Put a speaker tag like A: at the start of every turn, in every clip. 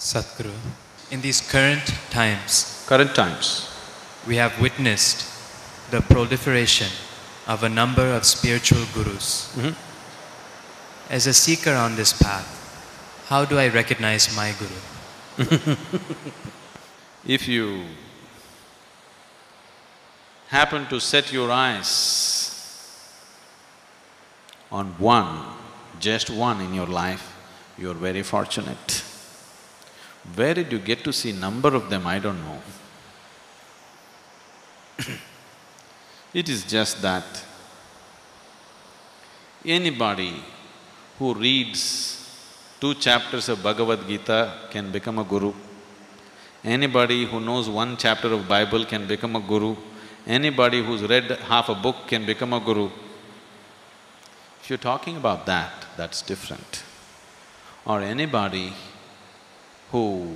A: Sadguru, in these current times,
B: we
A: have witnessed the proliferation of a number of spiritual gurus. As a seeker on this path, how do I recognize my guru?
B: If you happen to set your eyes on one, just one in your life, you're very fortunate. Where did you get to see number of them, I don't know. It is just that anybody who reads 2 chapters of Bhagavad Gita can become a guru. Anybody who knows 1 chapter of Bible can become a guru. Anybody who's read half a book can become a guru. If you're talking about that, that's different. Or anybody who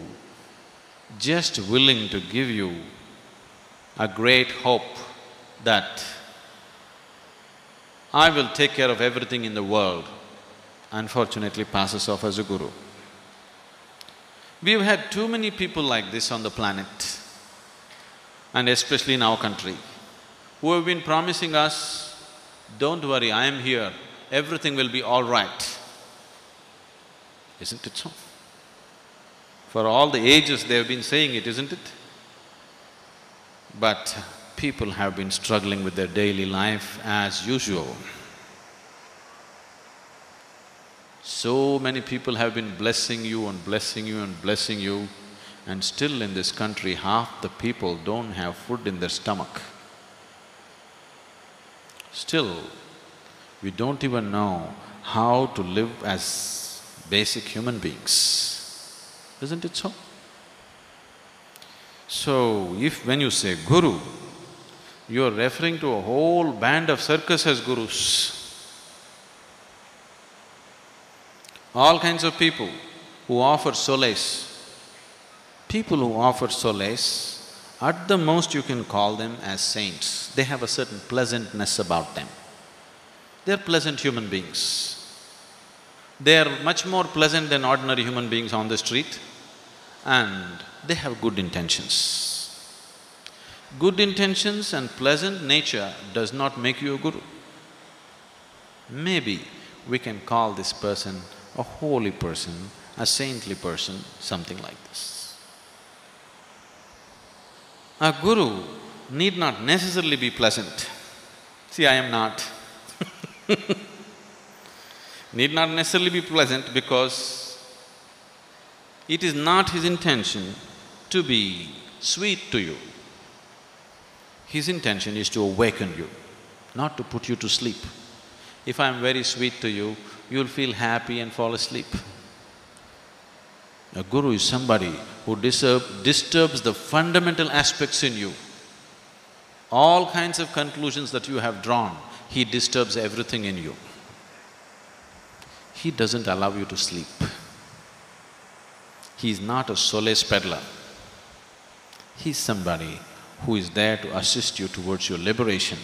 B: just willing to give you a great hope that I will take care of everything in the world, unfortunately passes off as a guru. We've had too many people like this on the planet, and especially in our country, who have been promising us, don't worry, I am here, everything will be all right. Isn't it so? For all the ages they have been saying it, isn't it? But people have been struggling with their daily life as usual. So many people have been blessing you and blessing you and blessing you, and still in this country, half the people don't have food in their stomach. Still, we don't even know how to live as basic human beings. Isn't it so? So, if when you say guru, you are referring to a whole band of circus gurus. All kinds of people who offer solace. People who offer solace, at the most you can call them as saints. They have a certain pleasantness about them. They're pleasant human beings. They are much more pleasant than ordinary human beings on the street, and they have good intentions. Good intentions and pleasant nature does not make you a guru. Maybe we can call this person a holy person, a saintly person, something like this. A guru need not necessarily be pleasant. See, I am not. Need not necessarily be pleasant because it is not his intention to be sweet to you. His intention is to awaken you, not to put you to sleep. If I'm very sweet to you, you'll feel happy and fall asleep. A guru is somebody who disturbs the fundamental aspects in you. All kinds of conclusions that you have drawn, he disturbs everything in you. He doesn't allow you to sleep. He is not a solace peddler. He is somebody who is there to assist you towards your liberation.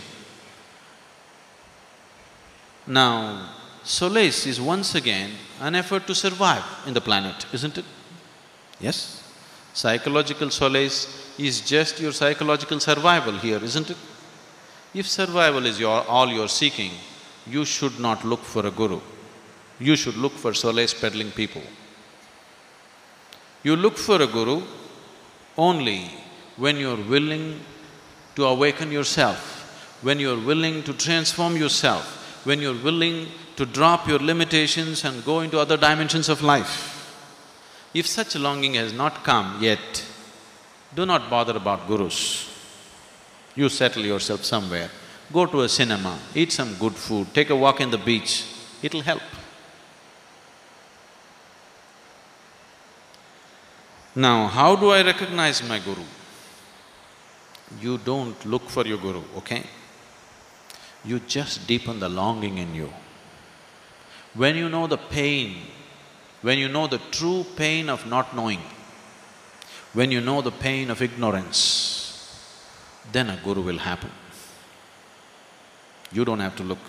B: Now, solace is once again an effort to survive in the planet, isn't it? Yes? Psychological solace is just your psychological survival here, isn't it? If survival is all you're seeking, you should not look for a guru. You should look for solace peddling people. You look for a guru only when you're willing to awaken yourself, when you're willing to transform yourself, when you're willing to drop your limitations and go into other dimensions of life. If such a longing has not come yet, do not bother about gurus. You settle yourself somewhere, go to a cinema, eat some good food, take a walk in the beach, it'll help. Now, how do I recognize my guru? You don't look for your guru, okay? You just deepen the longing in you. When you know the pain, when you know the true pain of not knowing, when you know the pain of ignorance, then a guru will happen. You don't have to look.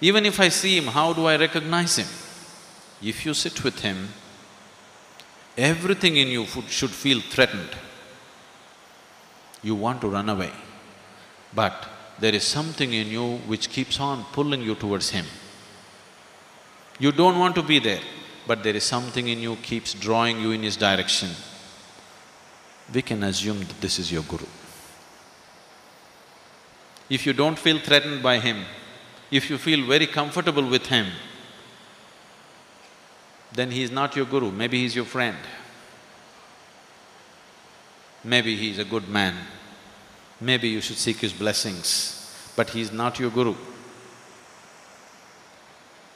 B: Even if I see him, how do I recognize him? If you sit with him, everything in you should feel threatened. You want to run away, but there is something in you which keeps on pulling you towards him. You don't want to be there, but there is something in you keeps drawing you in his direction. We can assume that this is your guru. If you don't feel threatened by him, if you feel very comfortable with him, then he is not your guru, maybe he is your friend. Maybe he is a good man, maybe you should seek his blessings, but he is not your guru.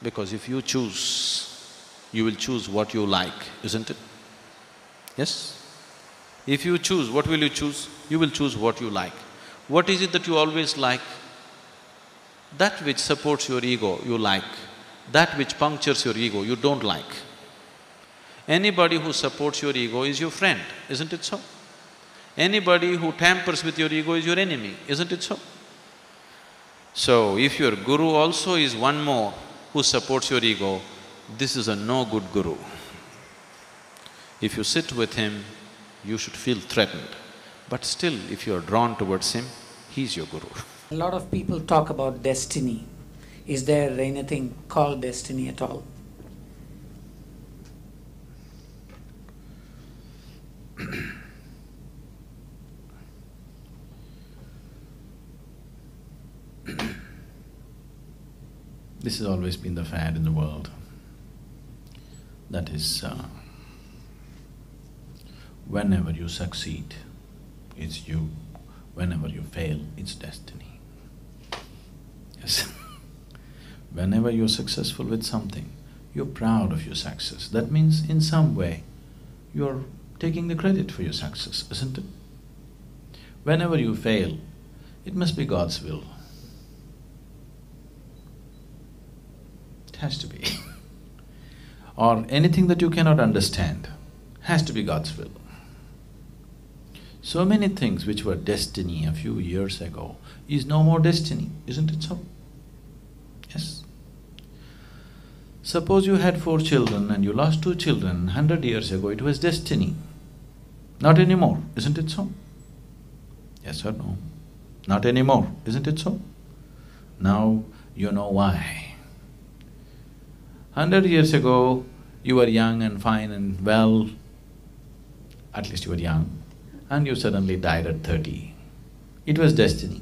B: Because if you choose, you will choose what you like, isn't it? Yes? If you choose, what will you choose? You will choose what you like. What is it that you always like? That which supports your ego, you like. That which punctures your ego, you don't like. Anybody who supports your ego is your friend, isn't it so? Anybody who tampers with your ego is your enemy, isn't it so? So, if your guru also is one more who supports your ego, this is a no good guru. If you sit with him, you should feel threatened. But still, if you are drawn towards him, he's your guru.
C: A lot of people talk about destiny. Is there anything called destiny at all?
D: This has always been the fad in the world. That is, whenever you succeed, it's you. Whenever you fail, it's destiny. Yes. Whenever you're successful with something, you're proud of your success. That means in some way, you're taking the credit for your success, isn't it? Whenever you fail, it must be God's will. It has to be. Or anything that you cannot understand has to be God's will. So many things which were destiny a few years ago is no more destiny, isn't it so? Yes. Suppose you had 4 children and you lost 2 children, 100 years ago it was destiny. Not anymore, isn't it so? Yes or no? Not anymore, isn't it so? Now you know why. 100 years ago, you were young and fine and well, at least you were young, and you suddenly died at 30. It was destiny.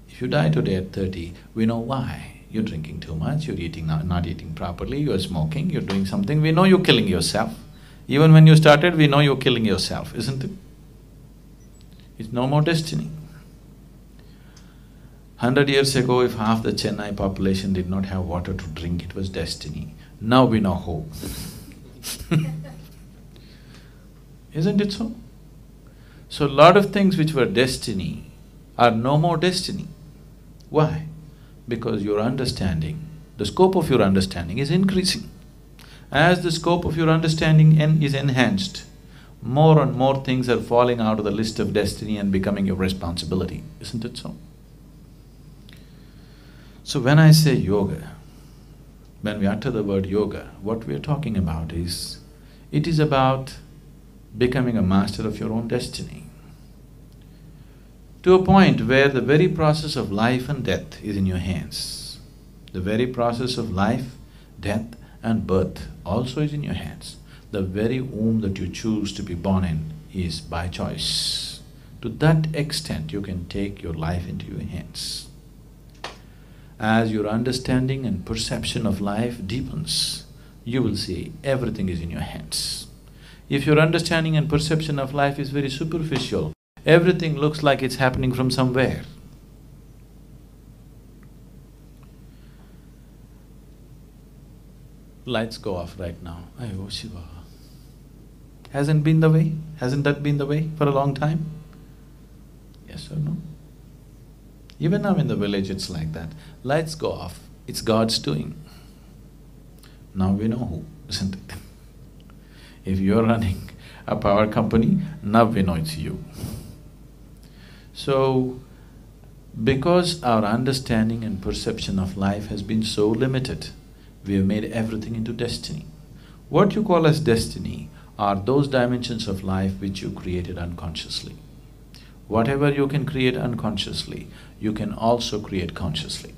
D: If you die today at 30, we know why. You're drinking too much, you're eating not eating properly, you're smoking, you're doing something, we know you're killing yourself. Even when you started, we know you're killing yourself, isn't it? It's no more destiny. 100 years ago, if half the Chennai population did not have water to drink, it was destiny. Now we know who. Isn't it so? So, a lot of things which were destiny are no more destiny. Why? Because your understanding, the scope of your understanding is increasing. As the scope of your understanding is enhanced, more and more things are falling out of the list of destiny and becoming your responsibility, isn't it so? So when I say yoga, when we utter the word yoga, what we are talking about is, it is about becoming a master of your own destiny. To a point where the very process of life and death is in your hands. The very process of life, death and birth also is in your hands. The very womb that you choose to be born in is by choice. To that extent, you can take your life into your hands. As your understanding and perception of life deepens, you will see everything is in your hands. If your understanding and perception of life is very superficial, everything looks like it's happening from somewhere. Lights go off right now. Ayo Shiva. Hasn't been the way? Hasn't that been the way for a long time? Yes or no? Even now in the village it's like that. Lights go off, it's God's doing. Now we know who, isn't it? If you're running a power company, now we know it's you. So, because our understanding and perception of life has been so limited, we have made everything into destiny. What you call as destiny are those dimensions of life which you created unconsciously. Whatever you can create unconsciously, you can also create consciously.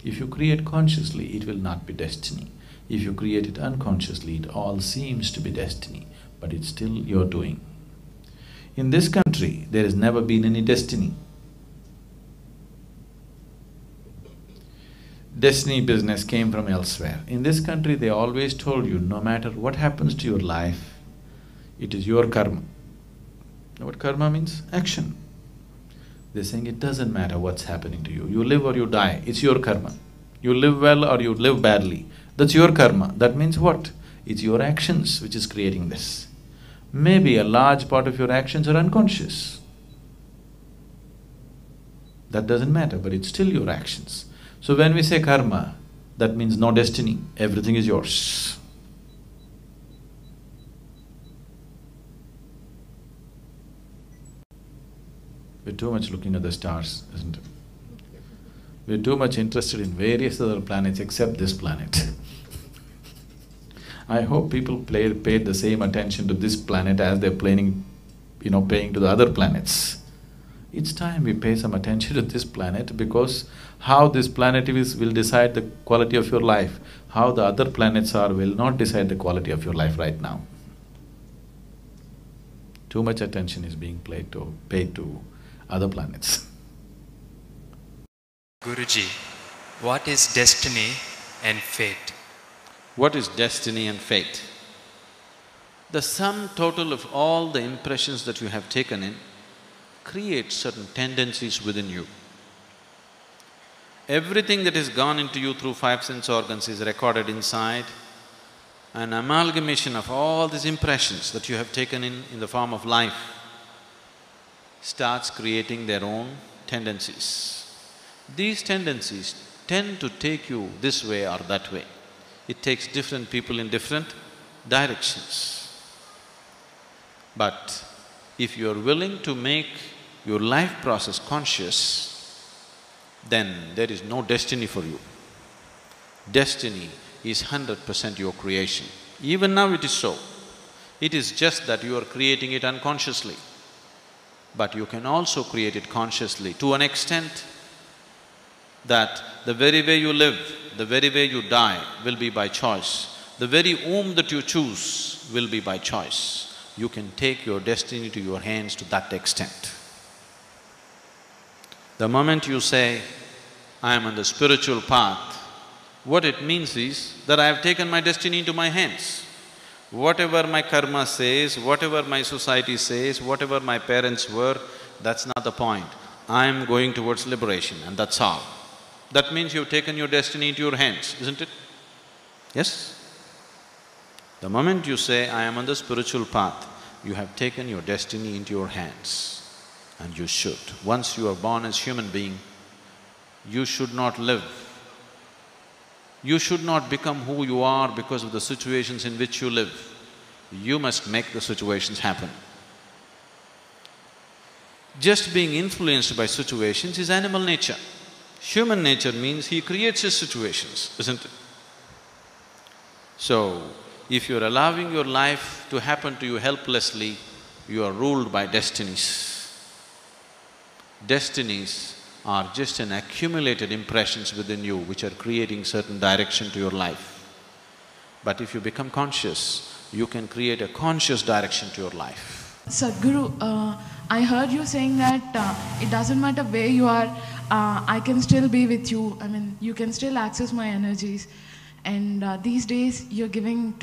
D: If you create consciously, it will not be destiny. If you create it unconsciously, it all seems to be destiny, but it's still your doing. In this country, there has never been any destiny. Destiny business came from elsewhere. In this country, they always told you, no matter what happens to your life, it is your karma. Know what karma means? Action. They're saying it doesn't matter what's happening to you. You live or you die, it's your karma. You live well or you live badly, that's your karma. That means what? It's your actions which is creating this. Maybe a large part of your actions are unconscious. That doesn't matter, but it's still your actions. So when we say karma, that means no destiny, everything is yours. We're too much looking at the stars, isn't it? We're too much interested in various other planets except this planet. I hope people paid the same attention to this planet as they're paying to the other planets. It's time we pay some attention to this planet, because how this planet is will decide the quality of your life. How the other planets are will not decide the quality of your life right now. Too much attention is being paid to other planets.
A: Guruji, what is destiny and fate?
B: What is destiny and fate? The sum total of all the impressions that you have taken in creates certain tendencies within you. Everything that has gone into you through five sense organs is recorded inside. An amalgamation of all these impressions that you have taken in the form of life starts creating their own tendencies. These tendencies tend to take you this way or that way. It takes different people in different directions. But if you are willing to make your life process conscious, then there is no destiny for you. Destiny is 100% your creation. Even now it is so. It is just that you are creating it unconsciously. But you can also create it consciously to an extent that the very way you live, the very way you die will be by choice. The very womb that you choose will be by choice. You can take your destiny to your hands to that extent. The moment you say, I am on the spiritual path, what it means is that I have taken my destiny into my hands. Whatever my karma says, whatever my society says, whatever my parents were, that's not the point. I am going towards liberation and that's all. That means you've taken your destiny into your hands, isn't it? Yes? The moment you say, I am on the spiritual path, you have taken your destiny into your hands. And you should. Once you are born as human being, you should not live. You should not become who you are because of the situations in which you live. You must make the situations happen. Just being influenced by situations is animal nature. Human nature means he creates his situations, isn't it? So, if you're allowing your life to happen to you helplessly, you are ruled by destinies. Destinies are just an accumulated impressions within you which are creating certain direction to your life. But if you become conscious, you can create a conscious direction to your life.
E: Sadguru, I heard you saying that it doesn't matter where you are, I can still be with you. I mean, you can still access my energies. And these days, you're giving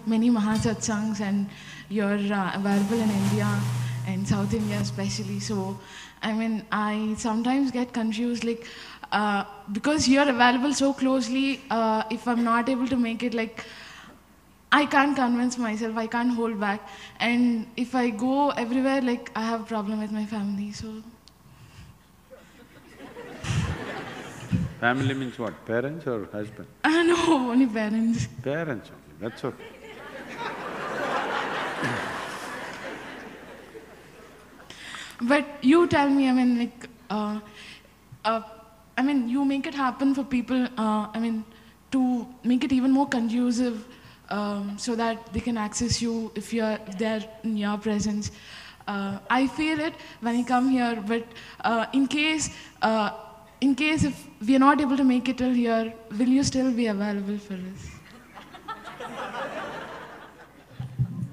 E: many Mahasatsangs, and you're available in India and South India especially. So, I sometimes get confused, like, because you're available so closely, if I'm not able to make it, like, I can't convince myself, I can't hold back. And if I go everywhere, like, I have a problem with my family, so…
B: Family means what? Parents or husband?
E: No, only parents.
B: Parents only, that's okay.
E: But you tell me, you make it happen for people, to make it even more conducive so that they can access you if they're in your presence. I feel it when I come here, but in case if we are not able to make it till here, will you still be available for us?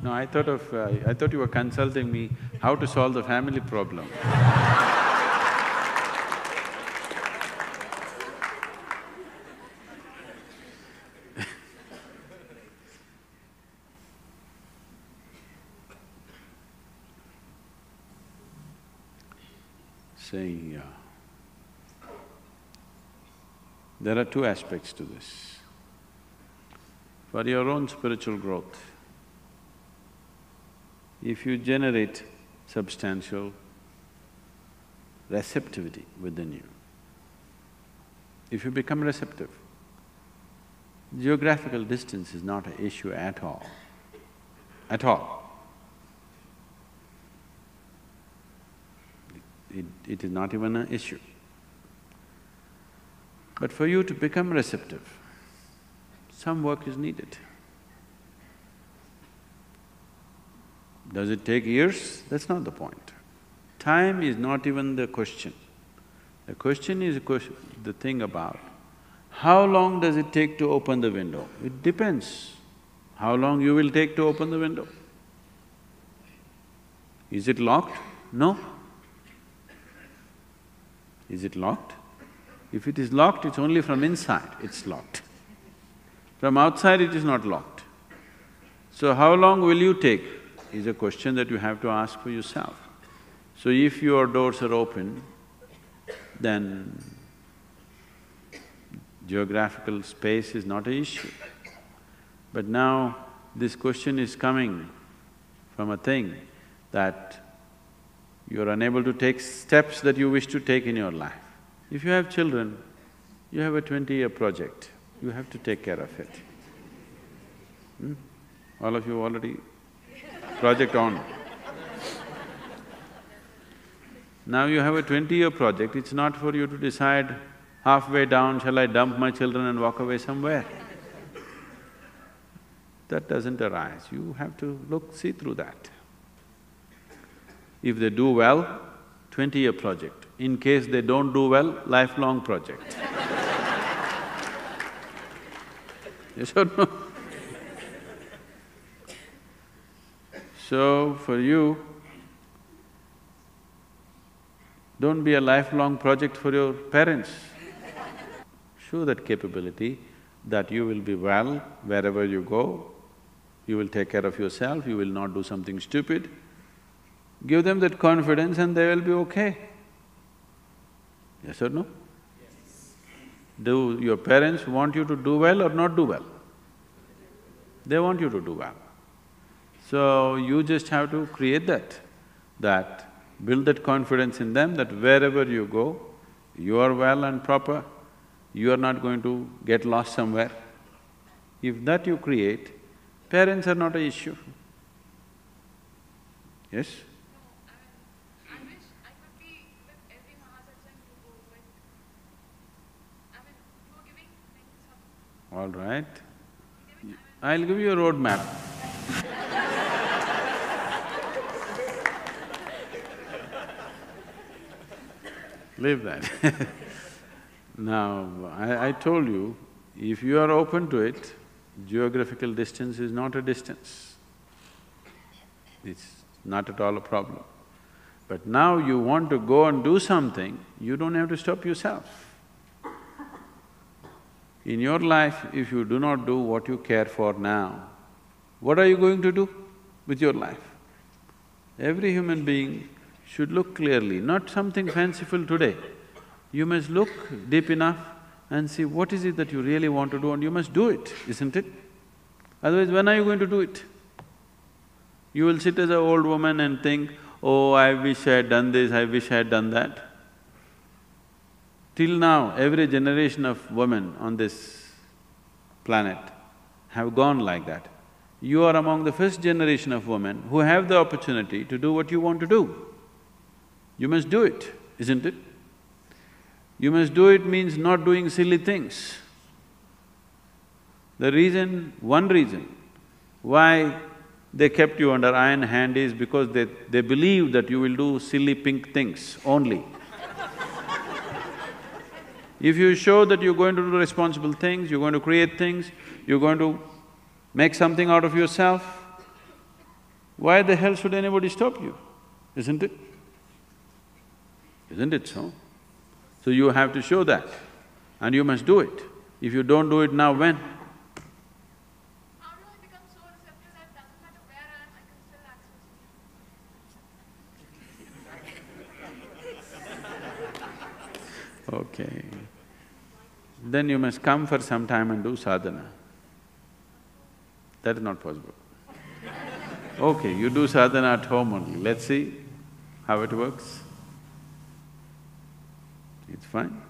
B: No, I thought you were consulting me how to solve the family problem. Saying, there are two aspects to this. For your own spiritual growth, if you generate substantial receptivity within you, if you become receptive, geographical distance is not an issue at all, at all. It is not even an issue. But for you to become receptive, some work is needed. Does it take years? That's not the point. Time is not even the question. The question is the thing about how long does it take to open the window? It depends how long you will take to open the window. Is it locked? No. Is it locked? If it is locked, it's only from inside, it's locked. From outside, it is not locked. So how long will you take is a question that you have to ask for yourself. So if your doors are open, then geographical space is not an issue. But now this question is coming from a thing that you're unable to take steps that you wish to take in your life. If you have children, you have a 20-year project, you have to take care of it. All of you already project on. Now you have a 20-year project, it's not for you to decide halfway down, shall I dump my children and walk away somewhere? That doesn't arise, you have to see through that. If they do well, 20-year project. In case they don't do well, lifelong project. Yes or no? So, for you, don't be a lifelong project for your parents. Show that capability that you will be well wherever you go, you will take care of yourself, you will not do something stupid. Give them that confidence and they will be okay. Yes or no? Yes. Do your parents want you to do well or not do well? They want you to do well. So you just have to create that build that confidence in them that wherever you go, you are well and proper, you are not going to get lost somewhere. If that you create, parents are not an issue. Yes? All right. I'll give you a roadmap. Leave that. Now, I told you, if you are open to it, geographical distance is not a distance. It's not at all a problem. But now you want to go and do something, you don't have to stop yourself. In your life, if you do not do what you care for now, what are you going to do with your life? Every human being should look clearly, not something fanciful today. You must look deep enough and see what is it that you really want to do and you must do it, isn't it? Otherwise, when are you going to do it? You will sit as an old woman and think, oh, I wish I had done this, I wish I had done that. Till now, every generation of women on this planet have gone like that. You are among the first generation of women who have the opportunity to do what you want to do. You must do it, isn't it? You must do it means not doing silly things. One reason Why they kept you under iron hand is because they believe that you will do silly pink things only. If you show that you're going to do responsible things, you're going to create things, you're going to make something out of yourself, why the hell should anybody stop you? Isn't it? Isn't it so? So you have to show that and you must do it. If you don't do it now, when?
E: How do I become so receptive that it doesn't matter where I am, I can still access you?
B: Okay. Then you must come for some time and do sadhana. That is not possible. Okay, you do sadhana at home only, let's see how it works. It's fine.